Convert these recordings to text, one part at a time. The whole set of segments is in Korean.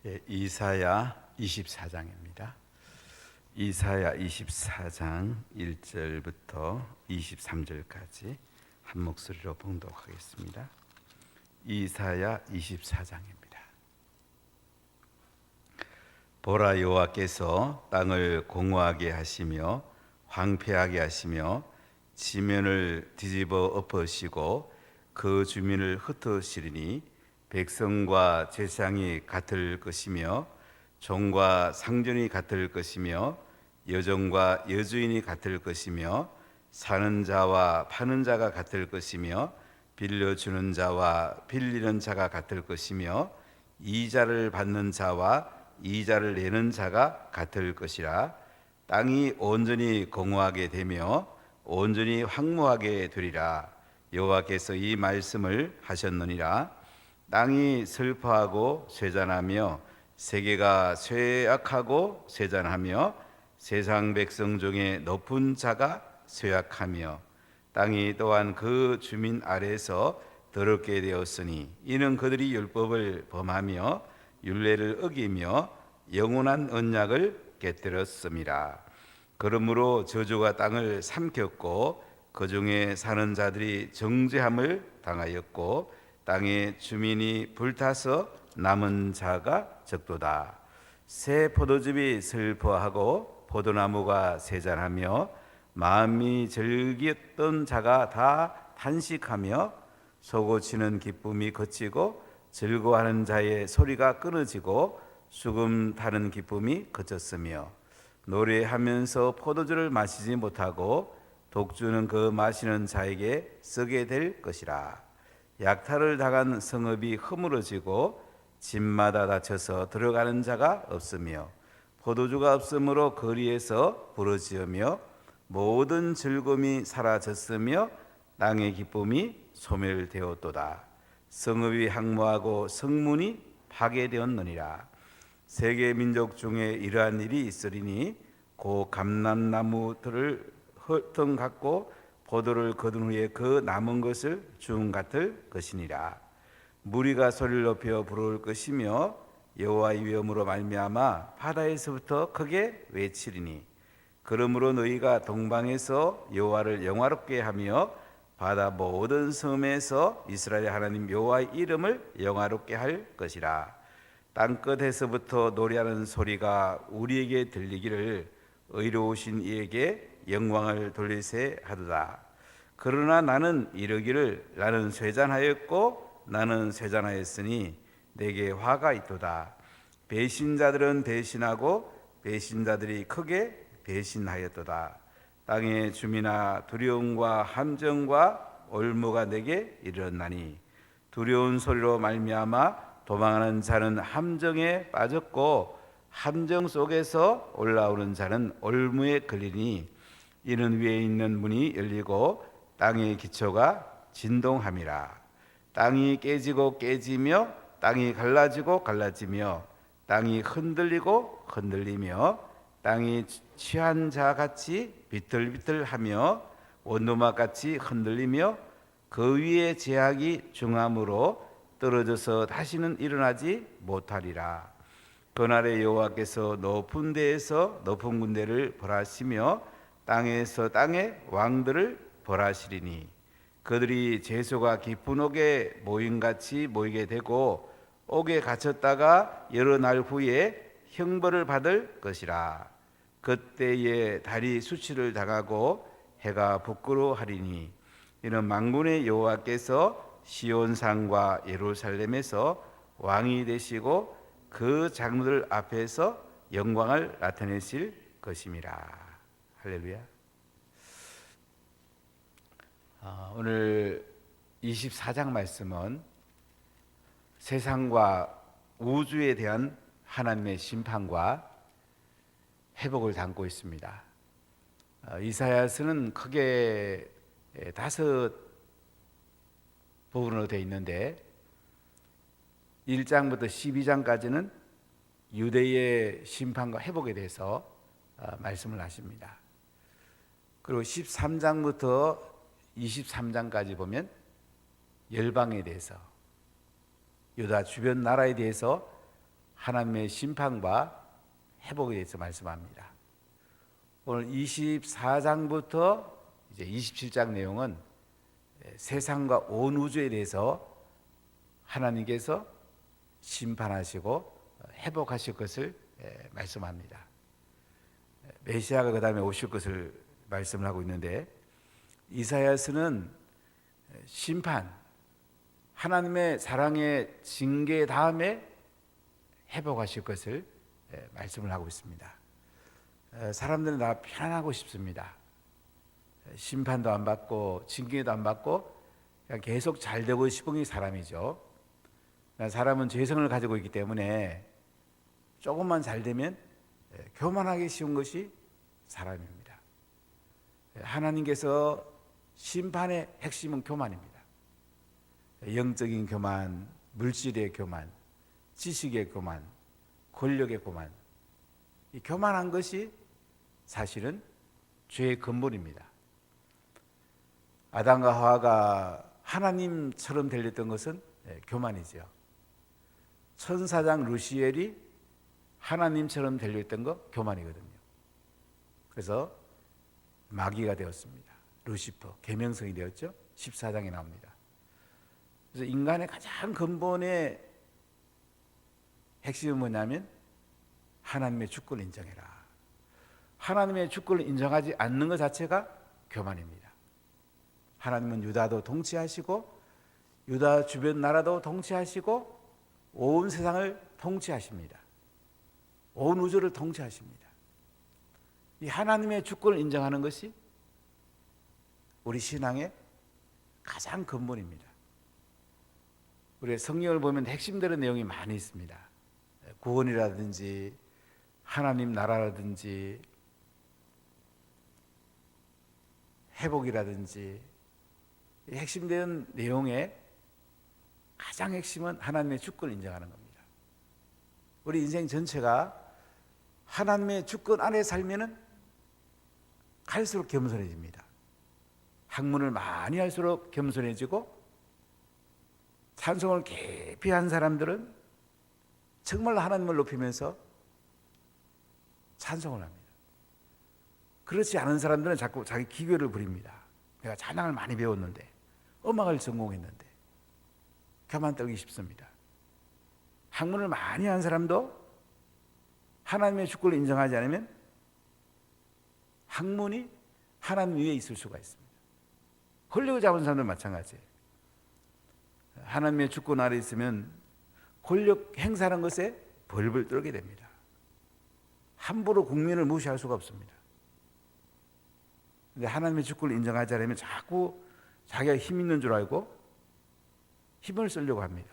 이사야 24장입니다. 이사야 24장 1절부터 23절까지 한 목소리로 봉독하겠습니다. 이사야 24장입니다. 보라, 여호와께서 땅을 공허하게 하시며 황폐하게 하시며 지면을 뒤집어 엎으시고 그 주민을 흩으시리니 백성과 제사장이 같을 것이며 종과 상전이 같을 것이며 여종과 여주인이 같을 것이며 사는 자와 파는 자가 같을 것이며 빌려주는 자와 빌리는 자가 같을 것이며 이자를 받는 자와 이자를 내는 자가 같을 것이라. 땅이 온전히 공허하게 되며 온전히 황무하게 되리라. 여호와께서 이 말씀을 하셨느니라. 땅이 슬퍼하고 쇠잔하며 세계가 쇠약하고 쇠잔하며 세상 백성 중에 높은 자가 쇠약하며 땅이 또한 그 주민 아래에서 더럽게 되었으니 이는 그들이 율법을 범하며 율례를 어기며 영원한 언약을 깨뜨렸음이라. 그러므로 저주가 땅을 삼켰고 그 중에 사는 자들이 정죄함을 당하였고 땅의 주민이 불타서 남은 자가 적도다. 새 포도즙이 슬퍼하고 포도나무가 세잔하며 마음이 즐겼던 자가 다 탄식하며 솟구치는 기쁨이 그치고 즐거워하는 자의 소리가 끊어지고 수금 타는 기쁨이 그쳤으며 노래하면서 포도주를 마시지 못하고 독주는 그 마시는 자에게 쓰게 될 것이라. 약탈을 당한 성읍이 허물어지고 집마다 닫혀서 들어가는 자가 없으며 포도주가 없으므로 거리에서 부르짖으며 모든 즐거움이 사라졌으며 땅의 기쁨이 소멸되었도다. 성읍이 항모하고 성문이 파괴되었느니라. 세계 민족 중에 이러한 일이 있으리니 고 감람나무들을 헐통 갖고 포도를 거둔 후에 그 남은 것을 중 같을 것이니라. 무리가 소리를 높여 부를 것이며 여호와의 위엄으로 말미암아 바다에서부터 크게 외치리니 그러므로 너희가 동방에서 여호와를 영화롭게 하며 바다 모든 섬에서 이스라엘 하나님 여호와의 이름을 영화롭게 할 것이라. 땅끝에서부터 노래하는 소리가 우리에게 들리기를 의로우신 이에게 영광을 돌리세 하도다. 그러나 나는 이르기를 나는 쇠잔하였고 나는 쇠잔하였으니 내게 화가 있도다. 배신자들은 배신하고 배신자들이 크게 배신하였도다. 땅의 주민아, 두려움과 함정과 올무가 내게 이르렀나니 두려운 소리로 말미암아 도망하는 자는 함정에 빠졌고 함정 속에서 올라오는 자는 올무에 걸리니 이는 위에 있는 문이 열리고 땅의 기초가 진동함이라. 땅이 깨지고 깨지며 땅이 갈라지고 갈라지며 땅이 흔들리고 흔들리며 땅이 취한 자 같이 비틀비틀하며 원두막 같이 흔들리며 그 위에 제약이 중함으로 떨어져서 다시는 일어나지 못하리라. 그날에 여호와께서 높은 데에서 높은 군대를 벌하시며 땅에서 땅의 왕들을 벌하시리니 그들이 죄수가 깊은 옥에 모임같이 모이게 되고 옥에 갇혔다가 여러 날 후에 형벌을 받을 것이라. 그때에 달이 수치를 당하고 해가 부끄러워하리니 이는 만군의 여호와께서 시온산과 예루살렘에서 왕이 되시고 그 장로들 앞에서 영광을 나타내실 것임이라. 할렐루야. 오늘 24장 말씀은 세상과 우주에 대한 하나님의 심판과 회복을 담고 있습니다. 이사야서는 크게 5 부분으로 되어 있는데 1장부터 12장까지는 유대의 심판과 회복에 대해서 말씀을 하십니다. 그리고 13장부터 23장까지 보면 열방에 대해서, 유다 주변 나라에 대해서 하나님의 심판과 회복에 대해서 말씀합니다. 오늘 24장부터 이제 27장 내용은 세상과 온 우주에 대해서 하나님께서 심판하시고 회복하실 것을 말씀합니다. 메시아가 그 다음에 오실 것을 말씀을 하고 있는데, 이사야서는 심판, 하나님의 사랑의 징계 다음에 회복하실 것을 말씀을 하고 있습니다. 사람들은 다 편안하고 싶습니다. 심판도 안 받고 징계도 안 받고 그냥 계속 잘 되고 싶은 게 사람이죠. 사람은 죄성을 가지고 있기 때문에 조금만 잘 되면 교만하기 쉬운 것이 사람입니다. 하나님께서 심판의 핵심은 교만입니다. 영적인 교만, 물질의 교만, 지식의 교만, 권력의 교만. 이 교만한 것이 사실은 죄의 근본입니다. 아담과 하와가 하나님처럼 되렸던 것은 교만이죠. 천사장 루시엘이 하나님처럼 되려있던 거 교만이거든요. 그래서 마귀가 되었습니다. 루시퍼, 계명성이 되었죠. 14장에 나옵니다. 그래서 인간의 가장 근본의 핵심은 뭐냐면 하나님의 주권을 인정해라. 하나님의 주권을 인정하지 않는 것 자체가 교만입니다. 하나님은 유다도 통치하시고 유다 주변 나라도 통치하시고 온 세상을 통치하십니다. 온 우주를 통치하십니다. 이 하나님의 주권을 인정하는 것이 우리 신앙의 가장 근본입니다. 우리 성경을 보면 핵심되는 내용이 많이 있습니다. 구원이라든지 하나님 나라라든지 회복이라든지 핵심되는 내용의 가장 핵심은 하나님의 주권을 인정하는 겁니다. 우리 인생 전체가 하나님의 주권 안에 살면은 갈수록 겸손해집니다. 학문을 많이 할수록 겸손해지고, 찬송을 깊이 한 사람들은 정말 하나님을 높이면서 찬송을 합니다. 그렇지 않은 사람들은 자꾸 자기 기교를 부립니다. 내가 찬양을 많이 배웠는데, 음악을 전공했는데 교만 떨기 쉽습니다. 학문을 많이 한 사람도 하나님의 주권을 인정하지 않으면 학문이 하나님 위에 있을 수가 있습니다. 권력을 잡은 사람들 마찬가지예요. 하나님의 주권 아래 있으면 권력 행사하는 것에 벌벌 떨게 됩니다. 함부로 국민을 무시할 수가 없습니다. 근데 하나님의 주권을 인정하지 않으면 자꾸 자기가 힘 있는 줄 알고 힘을 쓰려고 합니다.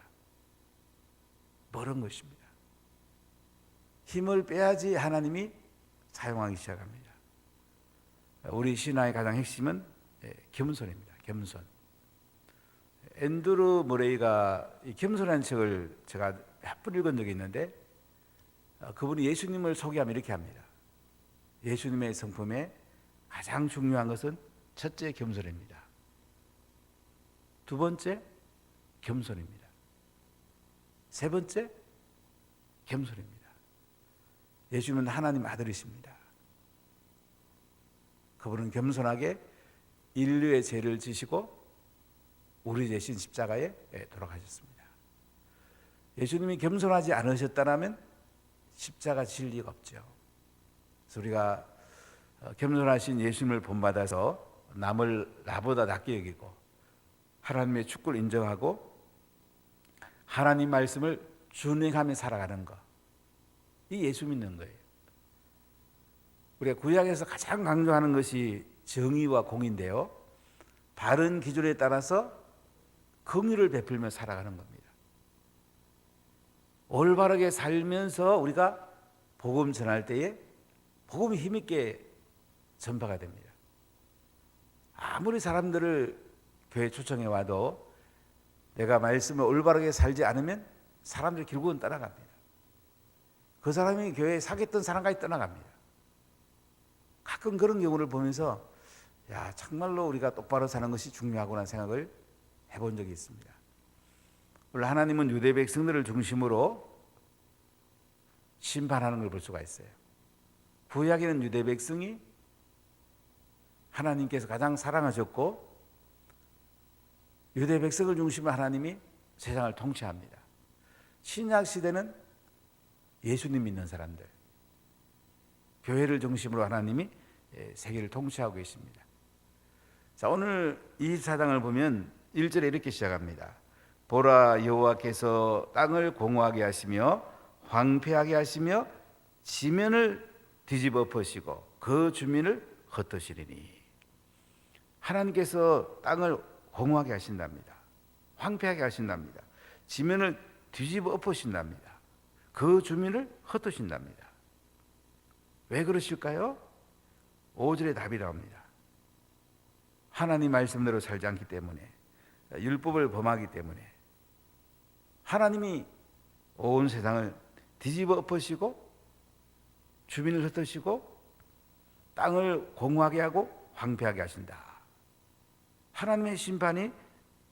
멀은 것입니다. 힘을 빼야지 하나님이 사용하기 시작합니다. 우리 신앙의 가장 핵심은 겸손입니다. 겸손. 앤드루 머레이가 이 겸손한 책을 제가 몇 번 읽은 적이 있는데, 그분이 예수님을 소개하면 이렇게 합니다. 예수님의 성품에 가장 중요한 것은 첫째 겸손입니다. 두 번째 겸손입니다. 세 번째 겸손입니다. 예수님은 하나님 아들이십니다. 그분은 겸손하게 인류의 죄를 지시고 우리 대신 십자가에 돌아가셨습니다. 예수님이 겸손하지 않으셨다면 십자가 질 리가 없죠. 그래서 우리가 겸손하신 예수님을 본받아서 남을 나보다 낮게 여기고 하나님의 축복을 인정하고 하나님 말씀을 준행하며 살아가는 것, 이 예수 믿는 거예요. 우리가 구약에서 가장 강조하는 것이 정의와 공의인데요, 바른 기준에 따라서 긍휼을 베풀며 살아가는 겁니다. 올바르게 살면서 우리가 복음 전할 때에 복음이 힘있게 전파가 됩니다. 아무리 사람들을 교회 초청해 와도 내가 말씀을 올바르게 살지 않으면 사람들이 결국은 떠나갑니다. 그 사람이 교회에 사귀었던 사람까지 떠나갑니다. 가끔 그런 경우를 보면서 야, 정말로 우리가 똑바로 사는 것이 중요하구나 생각을 해본 적이 있습니다. 원래 하나님은 유대 백성들을 중심으로 심판하는 걸 볼 수가 있어요. 구약에는 유대 백성이 하나님께서 가장 사랑하셨고 유대 백성을 중심으로 하나님이 세상을 통치합니다. 신약 시대는 예수님 믿는 사람들, 교회를 중심으로 하나님이 세계를 통치하고 계십니다. 자, 오늘 24장을 보면 1절에 이렇게 시작합니다. 보라, 여호와께서 땅을 공허하게 하시며 황폐하게 하시며 지면을 뒤집어 엎으시고 그 주민을 흩으시리니. 하나님께서 땅을 공허하게 하신답니다. 황폐하게 하신답니다. 지면을 뒤집어 엎으신답니다. 그 주민을 흩으신답니다. 왜 그러실까요? 5절에 답이 나옵니다. 하나님 말씀대로 살지 않기 때문에, 율법을 범하기 때문에 하나님이 온 세상을 뒤집어 엎으시고 주민을 흩으시고 땅을 공허하게 하고 황폐하게 하신다. 하나님의 심판이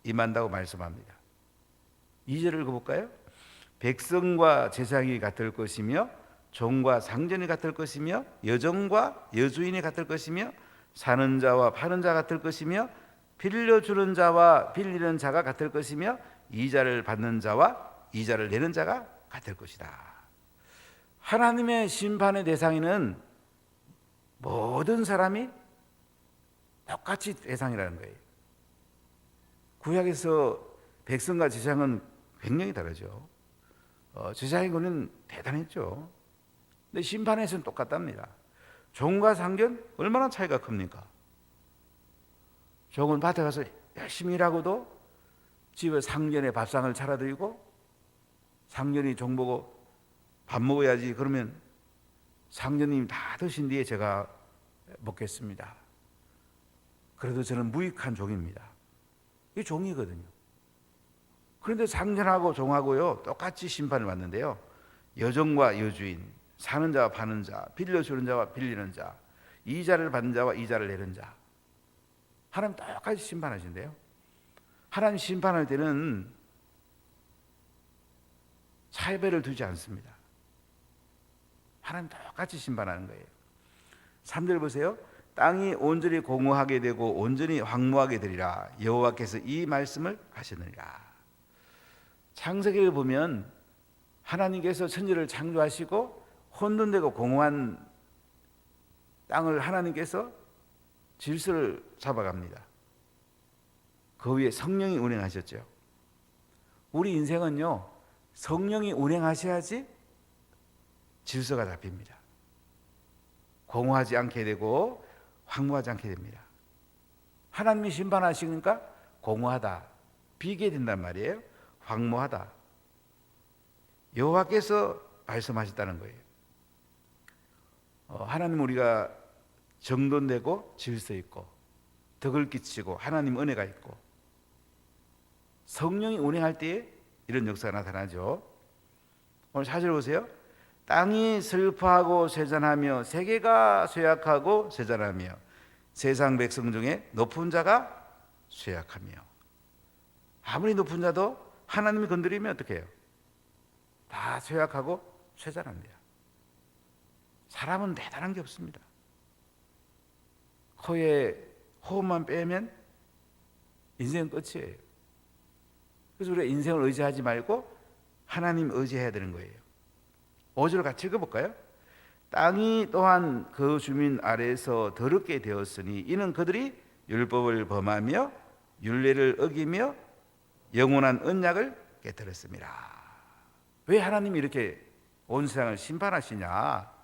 임한다고 말씀합니다. 2절을 읽어볼까요? 백성과 제사장이 같을 것이며 종과 상전이 같을 것이며 여종과 여주인이 같을 것이며 사는 자와 파는 자 같을 것이며 빌려주는 자와 빌리는 자가 같을 것이며 이자를 받는 자와 이자를 내는 자가 같을 것이다. 하나님의 심판의 대상에는 모든 사람이 똑같이 대상이라는 거예요. 구약에서 백성과 제사장은 굉장히 다르죠. 제사장의 권위는 대단했죠. 근데 심판에서는 똑같답니다. 종과 상전 얼마나 차이가 큽니까? 종은 밭에 가서 열심히 일하고도 집에 상전에 밥상을 차려드리고 상전이 종 보고 밥 먹어야지 그러면 상전님이 다 드신 뒤에 제가 먹겠습니다. 그래도 저는 무익한 종입니다. 이게 종이거든요. 그런데 상전하고 종하고요 똑같이 심판을 받는데요. 여종과 여주인, 사는 자와 파는 자, 빌려주는 자와 빌리는 자, 이자를 받는 자와 이자를 내는 자, 하나님 똑같이 심판하신대요. 하나님 심판할 때는 차별을 두지 않습니다. 하나님 똑같이 심판하는 거예요. 3절 보세요. 땅이 온전히 공허하게 되고 온전히 황무하게 되리라. 여호와께서 이 말씀을 하시느니라. 창세기를 보면 하나님께서 천지를 창조하시고 혼돈되고 공허한 땅을 하나님께서 질서를 잡아갑니다. 그 위에 성령이 운행하셨죠. 우리 인생은요 성령이 운행하셔야지 질서가 잡힙니다. 공허하지 않게 되고 황무하지 않게 됩니다. 하나님이 심판하시니까 공허하다, 비게 된단 말이에요. 황무하다. 여호와께서 말씀하셨다는 거예요. 하나님 우리가 정돈되고 질서 있고 덕을 끼치고 하나님 은혜가 있고 성령이 운행할 때에 이런 역사가 나타나죠. 오늘 4절 보세요. 땅이 슬퍼하고 쇠잔하며 세계가 쇠약하고 쇠잔하며 세상 백성 중에 높은 자가 쇠약하며. 아무리 높은 자도 하나님이 건드리면 어떻게 해요? 다 쇠약하고 쇠잔합니다. 사람은 대단한 게 없습니다. 코에 호흡만 빼면 인생은 끝이에요. 그래서 우리가 인생을 의지하지 말고 하나님 의지해야 되는 거예요. 5절 같이 읽어볼까요? 땅이 또한 그 주민 아래에서 더럽게 되었으니 이는 그들이 율법을 범하며 율례를 어기며 영원한 언약을 깨뜨렸습니다. 왜 하나님이 이렇게 온 세상을 심판하시냐?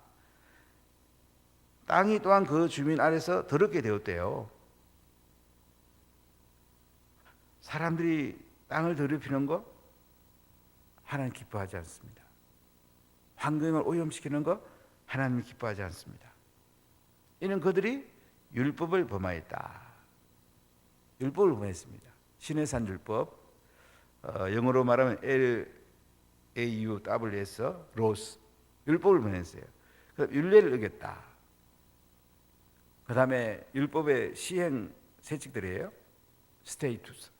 땅이 또한 그 주민 아래서 더럽게 되었대요. 사람들이 땅을 더럽히는 거 하나님 기뻐하지 않습니다. 환경을 오염시키는 거 하나님이 기뻐하지 않습니다. 이는 그들이 율법을 범하였다. 율법을 범했습니다. 시내산 율법, 영어로 말하면 LAUWS, 로스, 율법을 범했어요. 율례를 어겼다. 그 다음에 율법의 시행 세칙들이에요. 스테이투스,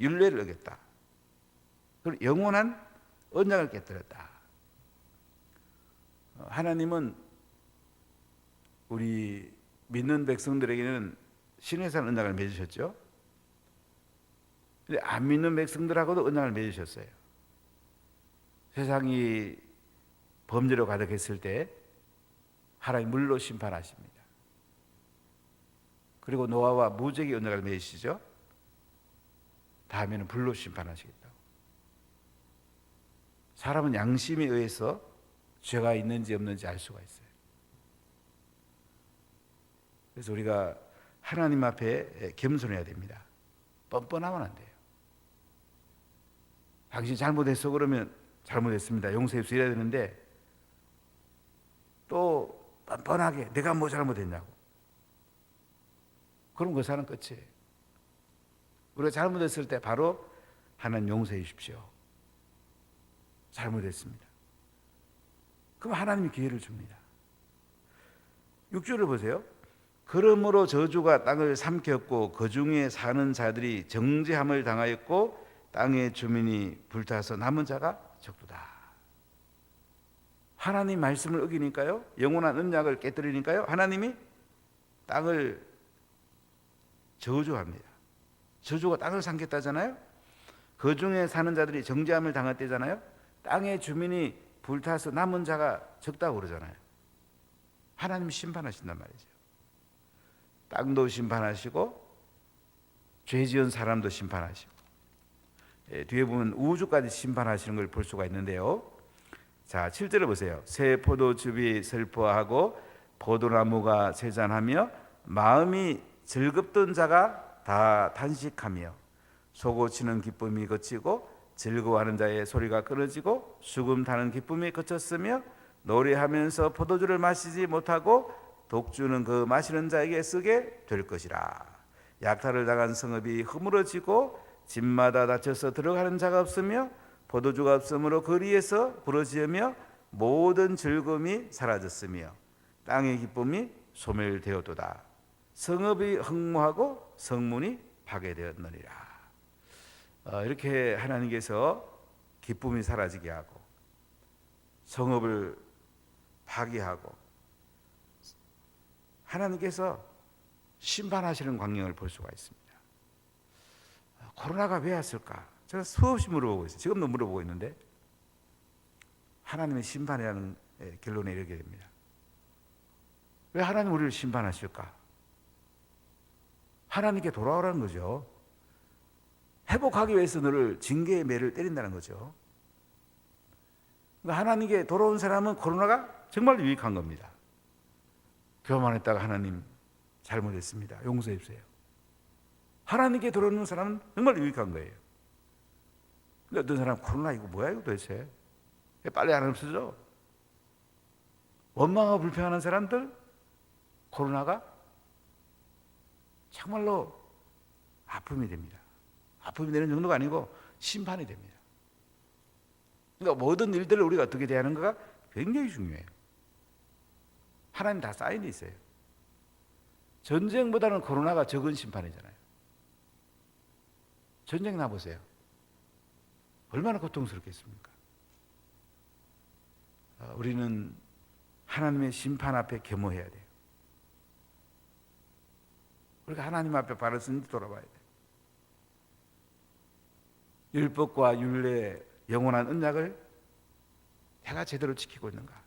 율례를 어겼다. 그리고 영원한 언약을 깨뜨렸다. 하나님은 우리 믿는 백성들에게는 신의 산 언약을 맺으셨죠. 근데 안 믿는 백성들하고도 언약을 맺으셨어요. 세상이 범죄로 가득했을 때 하나님 물로 심판하십니다. 그리고 노아와 무적의 언약을 맺으시죠. 다음에는 불로 심판하시겠다고. 사람은 양심에 의해서 죄가 있는지 없는지 알 수가 있어요. 그래서 우리가 하나님 앞에 겸손해야 됩니다. 뻔뻔하면 안 돼요. 당신이 잘못했어 그러면 잘못했습니다, 용서해 주세요 이래야 되는데, 또 뻔뻔하게 내가 뭐 잘못했냐고, 그럼 그 사람 끝이에요. 우리가 잘못했을 때 바로 하나님 용서해 주십시오, 잘못했습니다. 그럼 하나님이 기회를 줍니다. 6절을 보세요. 그러므로 저주가 땅을 삼켰고 그 중에 사는 자들이 정죄함을 당하였고 땅의 주민이 불타서 남은 자가 적도다. 하나님 말씀을 어기니까요, 영원한 언약을 깨뜨리니까요, 하나님이 땅을 저주합니다. 저주가 땅을 삼켰다잖아요. 그 중에 사는 자들이 정죄함을 당했대잖아요. 땅의 주민이 불타서 남은 자가 적다고 그러잖아요. 하나님이 심판하신단 말이죠. 땅도 심판하시고 죄 지은 사람도 심판하시고, 뒤에 보면 우주까지 심판하시는 걸 볼 수가 있는데요. 자, 7절을 보세요. 새 포도즙이 슬퍼하고 포도나무가 세잔하며 마음이 즐겁던 자가 다 탄식하며 소고치는 기쁨이 그치고 즐거워하는 자의 소리가 끊어지고 수금 타는 기쁨이 그쳤으며 노래하면서 포도주를 마시지 못하고 독주는 그 마시는 자에게 쓰게 될 것이라. 약탈을 당한 성읍이 허물어지고 집마다 닫혀서 들어가는 자가 없으며 포도주가 없으므로 거리에서 부러지며 모든 즐거움이 사라졌으며 땅의 기쁨이 소멸되었도다. 성읍이 흥무하고 성문이 파괴되었느니라. 이렇게 하나님께서 기쁨이 사라지게 하고 성읍을 파괴하고 하나님께서 심판하시는 광경을 볼 수가 있습니다. 코로나가 왜 왔을까? 제가 수없이 물어보고 있어요. 지금도 물어보고 있는데 하나님의 심판이라는 결론에 이르게 됩니다. 왜 하나님 우리를 심판하실까? 하나님께 돌아오라는 거죠. 회복하기 위해서 너를 징계의 매를 때린다는 거죠. 그러니까 하나님께 돌아온 사람은 코로나가 정말 유익한 겁니다. 교만했다가 하나님 잘못했습니다, 용서해 주세요. 하나님께 돌아오는 사람은 정말 유익한 거예요. 근데 어떤 사람은 코로나 이거 뭐야 이거 도대체, 빨리 안 없어져. 원망하고 불평하는 사람들 코로나가 정말로 아픔이 됩니다. 아픔이 되는 정도가 아니고 심판이 됩니다. 그러니까 모든 일들을 우리가 어떻게 대하는가가 굉장히 중요해요. 하나님 다 사인이 있어요. 전쟁보다는 코로나가 적은 심판이잖아요. 전쟁 나보세요. 얼마나 고통스럽겠습니까? 우리는 하나님의 심판 앞에 겸허해야 돼요. 그러니까 하나님 앞에 발을 쓴지 돌아봐야 돼요. 율법과 율례 영원한 언약을 내가 제대로 지키고 있는가?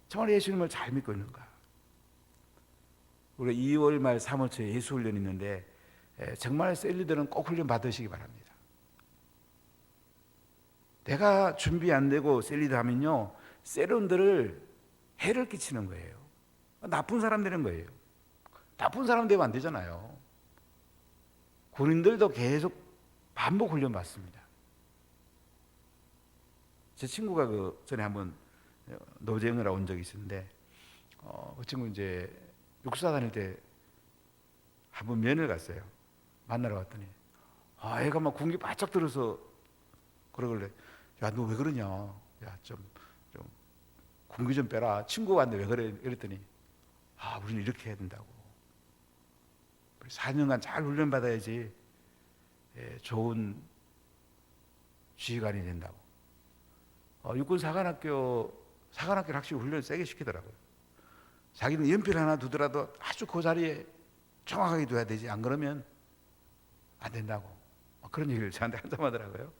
정말 예수님을 잘 믿고 있는가? 우리가 2월 말 3월 초에 예수 훈련이 있는데 정말 셀리들은 꼭 훈련 받으시기 바랍니다. 내가 준비 안 되고 셀리드 하면요, 세론들을 해를 끼치는 거예요. 나쁜 사람 되는 거예요. 나쁜 사람 되면 안 되잖아요. 군인들도 계속 반복 훈련 받습니다. 제 친구가 그 전에 한번 노쟁을 온 적이 있었는데, 그 친구 이제 육사 다닐 때 한번 면회 갔어요. 만나러 갔더니 애가 막 군기 바짝 들어서 그러길래, 야 너 왜 그러냐, 야 좀 군기 좀 빼라, 친구가 왔는데 왜 그래 이랬더니 우리는 이렇게 해야 된다고, 4년간 잘 훈련 받아야지 좋은 지휘관이 된다고. 육군 사관학교 사관학교 확실히 훈련을 세게 시키더라고요. 자기는 연필 하나 두더라도 아주 그 자리에 정확하게 둬야 되지, 안 그러면 안 된다고 그런 얘기를 저한테 한참 하더라고요.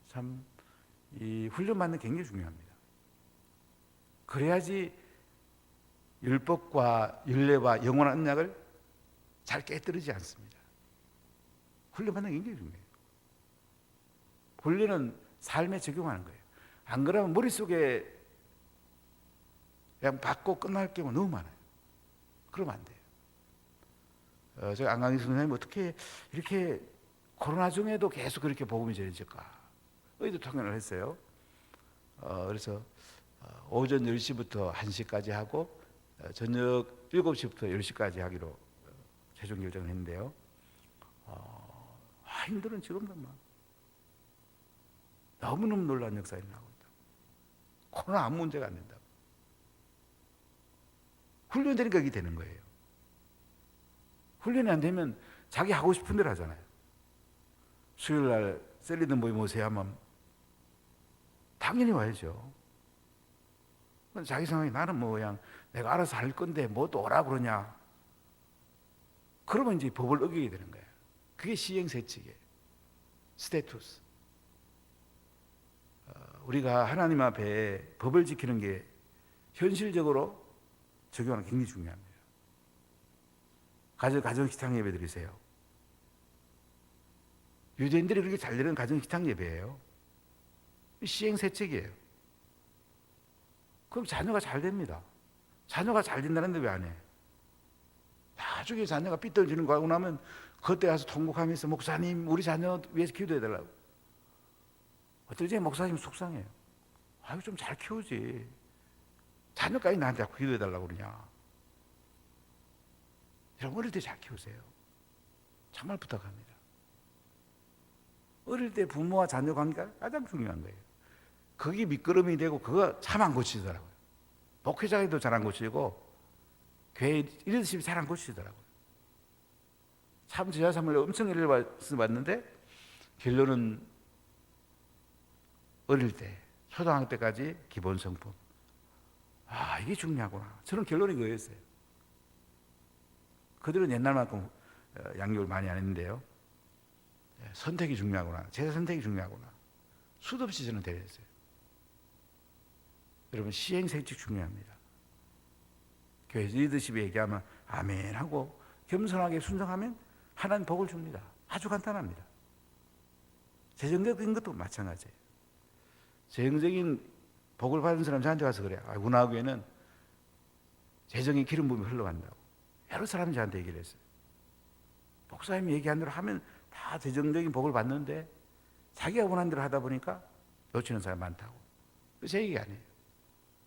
참 이 훈련 받는 게 굉장히 중요합니다. 그래야지 율법과 율례와 영원한 언약을 잘 깨뜨리지 않습니다. 훈련 받는 게 굉장히 중요해요. 훈련은 삶에 적용하는 거예요. 안 그러면 머릿속에 그냥 받고 끝날 경우 너무 많아요. 그러면 안 돼요. 제가 안강희 선생님 어떻게 이렇게 코로나 중에도 계속 그렇게 복음이 전해질까 의도통연을 했어요. 그래서 오전 10시부터 1시까지 하고 저녁 7시부터 10시까지 하기로 최종 결정을 했는데요. 힘들은 지금도 막 너무너무 놀라운 역사가 일어나고 있다. 코로나 아무 문제가 안 된다고. 훈련되니까 이게 되는 거예요. 훈련이 안 되면 자기 하고 싶은 대로 하잖아요. 수요일 날 셀리드 모임 오세요 하면 당연히 와야죠. 자기 생각에 나는 뭐 그냥 내가 알아서 할 건데 뭐 또 오라 그러냐. 그러면 이제 법을 어기게 되는 거예요. 그게 시행세칙이에요. 스테투스. 우리가 하나님 앞에 법을 지키는 게 현실적으로 적용하는 게 굉장히 중요합니다. 가정식탁 예배 드리세요. 유대인들이 그렇게 잘 드리는 가정식탁 예배예요. 시행세칙이에요. 그럼 자녀가 잘 됩니다. 자녀가 잘 된다는데 왜 안 해? 나중에 자녀가 삐뚤어지는 거 하고 나면 그때 가서 통곡하면서 목사님 우리 자녀 위해서 기도해달라고. 어떨 때 목사님 속상해요. 아유 좀 잘 키우지. 자녀까지 나한테 기도해달라고 그러냐. 여러분 어릴 때 잘 키우세요. 정말 부탁합니다. 어릴 때 부모와 자녀 관계가 가장 중요한 거예요. 그게 미끄럼이 되고 그거 참 안 고치더라고요. 목회자에도 잘 안 고치고 교회 리더십이 잘 안 고치더라고요. 참 제가 참을 엄청 일을 봤는데 결론은 어릴 때 초등학교 때까지 기본 성품. 이게 중요하구나. 저는 결론이 그거였어요. 그들은 옛날만큼 양육을 많이 안 했는데요. 선택이 중요하구나. 제 선택이 중요하구나. 수도 없이 저는 대했어요. 여러분 시행세칙 중요합니다. 교회 리더십이 얘기하면 아멘 하고 겸손하게 순종하면 하나님 복을 줍니다. 아주 간단합니다. 재정적인 것도 마찬가지예요. 재정적인 복을 받은 사람 저한테 와서 그래요. 운하교회는 재정의 기름 부음이 흘러간다고. 여러 사람이 저한테 얘기를 했어요. 목사님이 얘기한 대로 하면 다 재정적인 복을 받는데 자기가 원하는 대로 하다 보니까 놓치는 사람이 많다고. 제 얘기가 아니에요.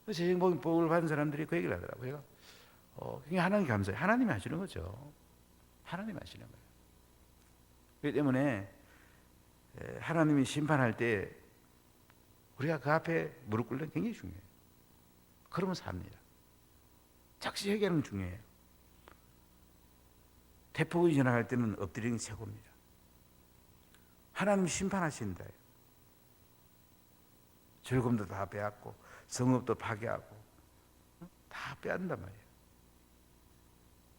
재정적인 복을 받은 사람들이 그 얘기를 하더라고요. 제가 굉장히 하나님 감사해요. 하나님이 하시는 거죠. 하나님이 하시는 거예요. 그렇기 때문에 하나님이 심판할 때 우리가 그 앞에 무릎 꿇는 게 굉장히 중요해요. 그러면 삽니다. 즉시 해결하는 게 중요해요. 대폭이 지나갈 때는 엎드리는 게 최고입니다. 하나님 심판하신다. 즐거움도 다 빼앗고 성읍도 파괴하고 다 빼앗는단 말이에요.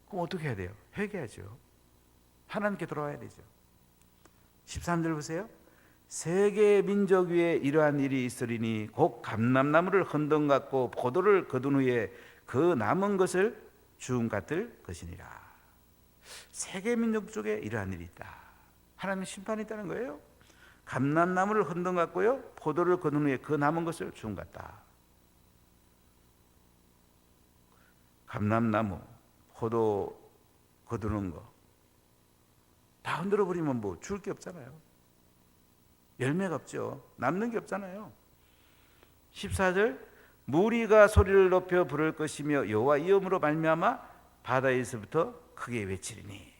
그럼 어떻게 해야 돼요? 회개하죠. 하나님께 돌아와야 되죠. 13절 보세요. 세계 민족 위에 이러한 일이 있으리니 곧 감람나무를 헌던 같고 포도를 거둔 후에 그 남은 것을 주움 같을 것이니라. 세계 민족 쪽에 이러한 일이 있다. 하나님 심판이 있다는 거예요. 감람나무를 헌던 같고요, 포도를 거둔 후에 그 남은 것을 주움 같다. 감람나무, 포도 거두는 거 다 흔들어 버리면 뭐 줄 게 없잖아요. 열매가 없죠. 남는 게 없잖아요. 14절 무리가 소리를 높여 부를 것이며 여호와 이름으로 말미암아 바다에서부터 크게 외치리니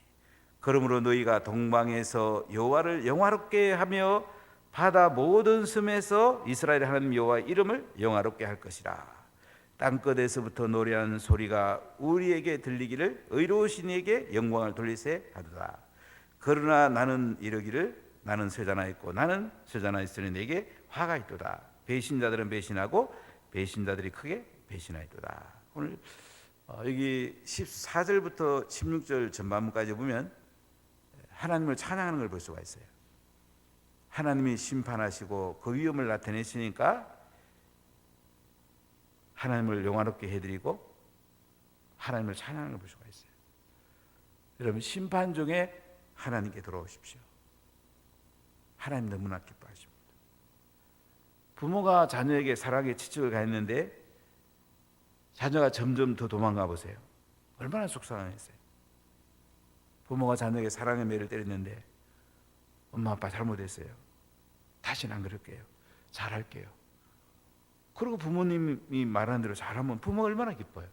그러므로 너희가 동방에서 여호와를 영화롭게 하며 바다 모든 섬에서 이스라엘 하나님 여호와 이름을 영화롭게 할 것이라. 땅끝에서부터 노래하는 소리가 우리에게 들리기를 의로우신 이에게 영광을 돌리세 하도다. 그러나 나는 이르기를 나는 쇠자나 있고 나는 쇠자나 있으니 내게 화가 있도다. 배신자들은 배신하고 배신자들이 크게 배신하였도다. 오늘 여기 14절부터 16절 전반부까지 보면 하나님을 찬양하는 걸 볼 수가 있어요. 하나님이 심판하시고 그 위험을 나타내시니까 하나님을 영화롭게 해드리고 하나님을 찬양하는 걸 볼 수가 있어요. 여러분, 심판 중에 하나님께 돌아오십시오. 하나님 너무나 기뻐하십니다. 부모가 자녀에게 사랑의 치축을 가했는데 자녀가 점점 더 도망가 보세요. 얼마나 속상했어요. 부모가 자녀에게 사랑의 매를 때렸는데 엄마 아빠 잘못했어요. 다시는 안 그럴게요. 잘할게요. 그리고 부모님이 말하는 대로 잘하면 부모가 얼마나 기뻐요.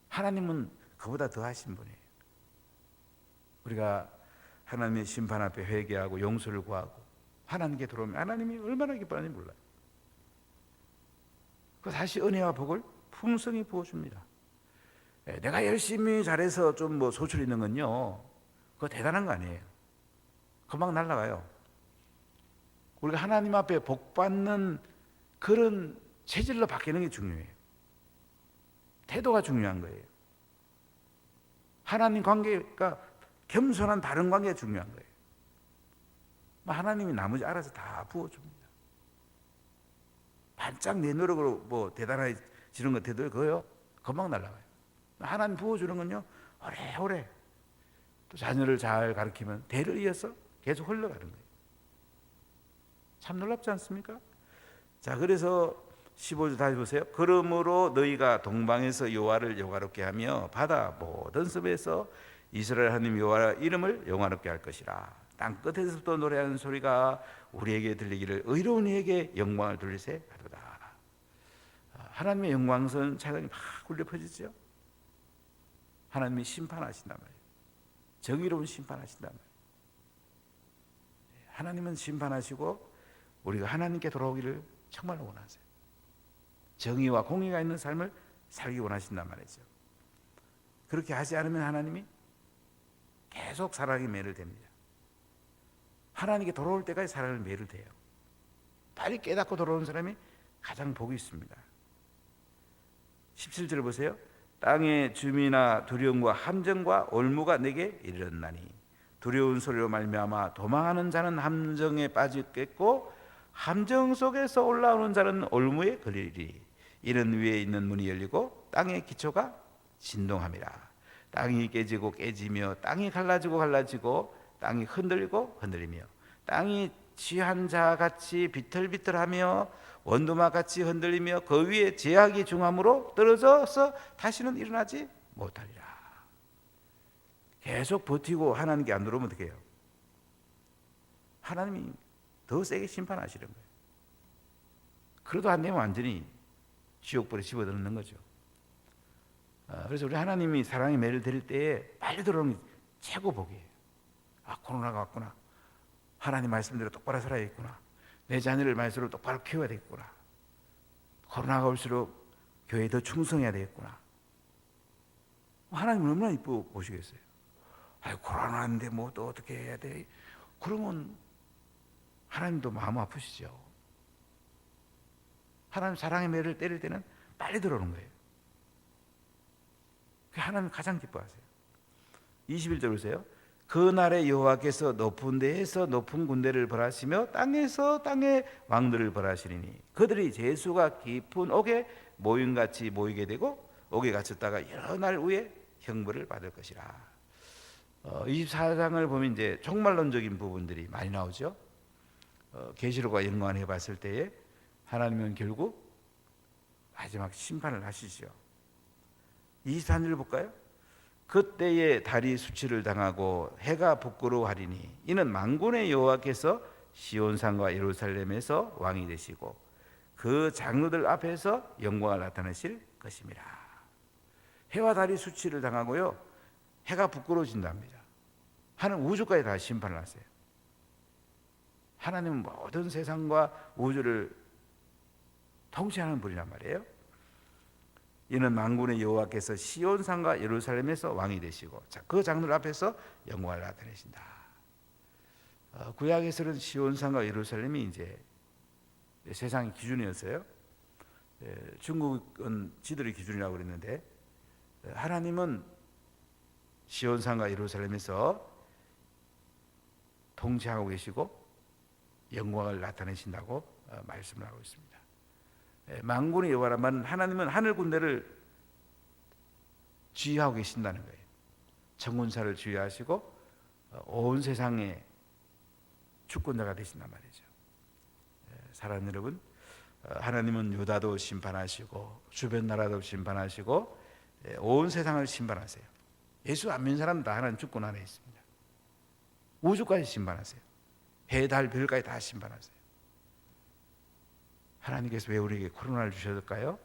하나님은 그보다 더 하신 분이에요. 우리가 하나님의 심판 앞에 회개하고 용서를 구하고 하나님께 돌아오면 하나님이 얼마나 기뻐하는지 몰라요. 그 다시 은혜와 복을 풍성히 부어줍니다. 내가 열심히 잘해서 좀 뭐 소출 있는 건요, 그거 대단한 거 아니에요. 금방 날아가요. 우리가 하나님 앞에 복 받는 그런 체질로 바뀌는 게 중요해요. 태도가 중요한 거예요. 하나님 관계가 겸손한 다른 관계가 중요한 거예요. 하나님이 나머지 알아서 다 부어줍니다. 반짝 내 노력으로 뭐 대단해지는 것 같아도 그거요, 금방 날아가요. 하나님 부어주는 건요, 오래오래 또 자녀를 잘 가르치면 대를 이어서 계속 흘러가는 거예요. 참 놀랍지 않습니까? 자, 그래서 15절 다시 보세요. 그러므로 너희가 동방에서 여호와를 영화롭게 하며 바다 모든 섬에서 이스라엘 하나님 여호와 이름을 영화롭게 할 것이라. 땅 끝에서부터 노래하는 소리가 우리에게 들리기를 의로운 이에게 영광을 돌리세 하도다. 하나님의 영광스러운 찬양이 막 울려 퍼지죠. 하나님이 심판하신단 말이에요. 정의로운 심판하신단 말이에요. 하나님은 심판하시고 우리가 하나님께 돌아오기를 정말 원하세요. 정의와 공의가 있는 삶을 살기 원하신단 말이죠. 그렇게 하지 않으면 하나님이 계속 사랑의 매를 댑니다. 하나님께 돌아올 때까지 사랑의 매를 대요. 빨리 깨닫고 돌아오는 사람이 가장 복이 있습니다. 17절 보세요. 땅의 주민아 두려움과 함정과 올무가 내게 이르렀나니 두려운 소리로 말미암아 도망하는 자는 함정에 빠지겠고 함정 속에서 올라오는 자는 올무에 걸리리니 이는 위에 있는 문이 열리고 땅의 기초가 진동함이라. 땅이 깨지고 깨지며 땅이 갈라지고 갈라지고 땅이 흔들리고 흔들리며 땅이 취한 자같이 비틀비틀하며 원두막같이 흔들리며 그 위에 제약이 중함으로 떨어져서 다시는 일어나지 못하리라. 계속 버티고 하나님께 안 들어오면 어떻게 해요? 하나님이 더 세게 심판하시는 거예요. 그래도 안 되면 완전히 지옥불에 집어넣는 거죠. 그래서 우리 하나님이 사랑의 매를 드릴 때에 빨리 들어오는 게 최고 복이에요. 코로나가 왔구나. 하나님 말씀대로 똑바로 살아야겠구나. 내 자녀를 말씀으로 똑바로 키워야 되겠구나. 코로나가 올수록 교회에 더 충성해야 되겠구나. 하나님은 얼마나 이쁘게 보시겠어요? 코로나인데 뭐 또 어떻게 해야 돼? 그러면 하나님도 마음 아프시죠. 하나님 사랑의 매를 때릴 때는 빨리 들어오는 거예요. 하나님 가장 기뻐하세요. 21절 보세요. 그날에 여호와께서 높은 데에서 높은 군대를 벌하시며 땅에서 땅의 왕들을 벌하시리니 그들이 재수가 깊은 옥에 모임같이 모이게 되고 옥에 갇혔다가 여러 날 후에 형벌을 받을 것이라. 24장을 보면 이제 종말론적인 부분들이 많이 나오죠. 계시록과 연관해 봤을 때에 하나님은 결국 마지막 심판을 하시죠. 23절을 볼까요? 그때에 달이 수치를 당하고 해가 부끄러워하리니 이는 만군의 여호와께서 시온산과 예루살렘에서 왕이 되시고 그 장로들 앞에서 영광을 나타내실 것입니다. 해와 달이 수치를 당하고요, 해가 부끄러워진답니다. 하나님 우주까지 다 심판을 하세요. 하나님은 모든 세상과 우주를 통치하는 분이란 말이에요. 이는 만군의 여호와께서 시온산과 예루살렘에서 왕이 되시고 그 장로들 앞에서 영광을 나타내신다. 구약에서는 시온산과 예루살렘이 이제 세상의 기준이었어요. 중국은 지들의 기준이라고 그랬는데 하나님은 시온산과 예루살렘에서 통치하고 계시고 영광을 나타내신다고 말씀을 하고 있습니다. 만군의 여호와란 말은 하나님은 하늘 군대를 지휘하고 계신다는 거예요. 천군사를 지휘하시고 온 세상의 주권자가 되신단 말이죠. 사랑하는 여러분, 하나님은 유다도 심판하시고 주변 나라도 심판하시고 온 세상을 심판하세요. 예수 안 믿는 사람은 다 하나님 주권 안에 있습니다. 우주까지 심판하세요. 해, 달, 별까지 다 심판하세요. 하나님께서 왜 우리에게 코로나를 주셨을까요?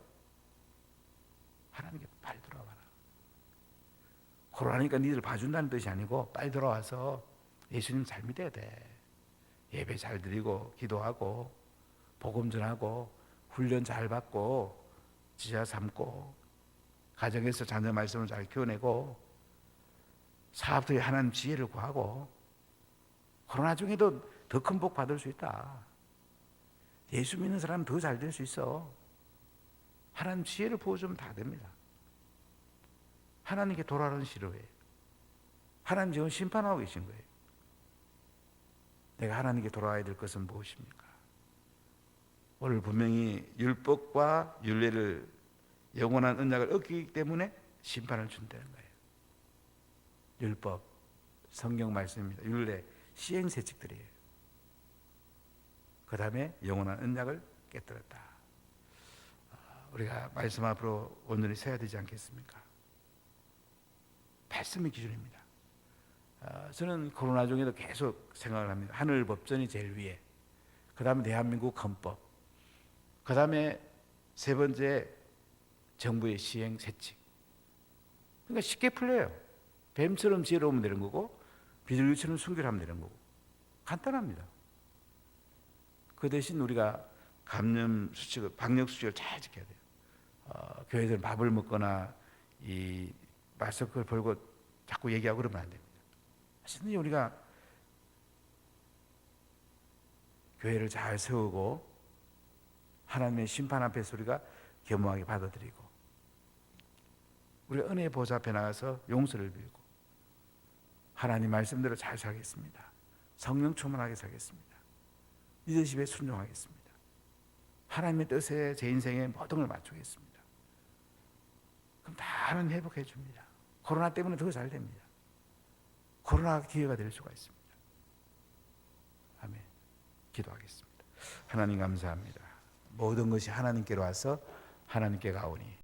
하나님께 빨리 돌아와라. 코로나니까 니들 봐준다는 뜻이 아니고 빨리 돌아와서 예수님 잘 믿어야 돼. 예배 잘 드리고 기도하고 복음 전하고 훈련 잘 받고 지하 삼고 가정에서 자녀 말씀을 잘 키워내고 사업들이 하나님 지혜를 구하고 코로나 중에도 더 큰 복 받을 수 있다. 예수 믿는 사람은 더 잘 될 수 있어. 하나님 지혜를 부어주면 다 됩니다. 하나님께 돌아오는 싫어해요. 하나님 지금 심판하고 계신 거예요. 내가 하나님께 돌아와야 될 것은 무엇입니까? 오늘 분명히 율법과 율례를 영원한 언약을 어기기 때문에 심판을 준다는 거예요. 율법, 성경 말씀입니다. 율례, 시행세칙들이에요. 그 다음에 영원한 언약을 깨뜨렸다. 우리가 말씀 앞으로 온전히 서야 되지 않겠습니까? 말씀이 기준입니다. 저는 코로나 중에도 계속 생각을 합니다. 하늘 법전이 제일 위에, 그 다음에 대한민국 헌법, 그 다음에 세 번째 정부의 시행세칙. 그러니까 쉽게 풀려요. 뱀처럼 지혜로우면 되는 거고 비둘기처럼 순결하면 되는 거고 간단합니다. 그 대신 우리가 감염 수칙을, 방역 수칙을 잘 지켜야 돼요. 교회에서는 밥을 먹거나 이 마스크를 벌고 자꾸 얘기하고 그러면 안 됩니다. 하시든지 우리가 교회를 잘 세우고 하나님의 심판 앞에서 우리가 겸허하게 받아들이고 우리가 은혜의 보좌 앞에 나가서 용서를 빌고 하나님 말씀대로 잘 살겠습니다. 성령 충만하게 살겠습니다. 리더십에 순종하겠습니다. 하나님의 뜻에 제 인생의 모든 걸 맞추겠습니다. 그럼 다 하나님 회복해 줍니다. 코로나 때문에 더 잘 됩니다. 코로나가 기회가 될 수가 있습니다. 아멘. 기도하겠습니다. 하나님 감사합니다. 모든 것이 하나님께로 와서 하나님께 가오니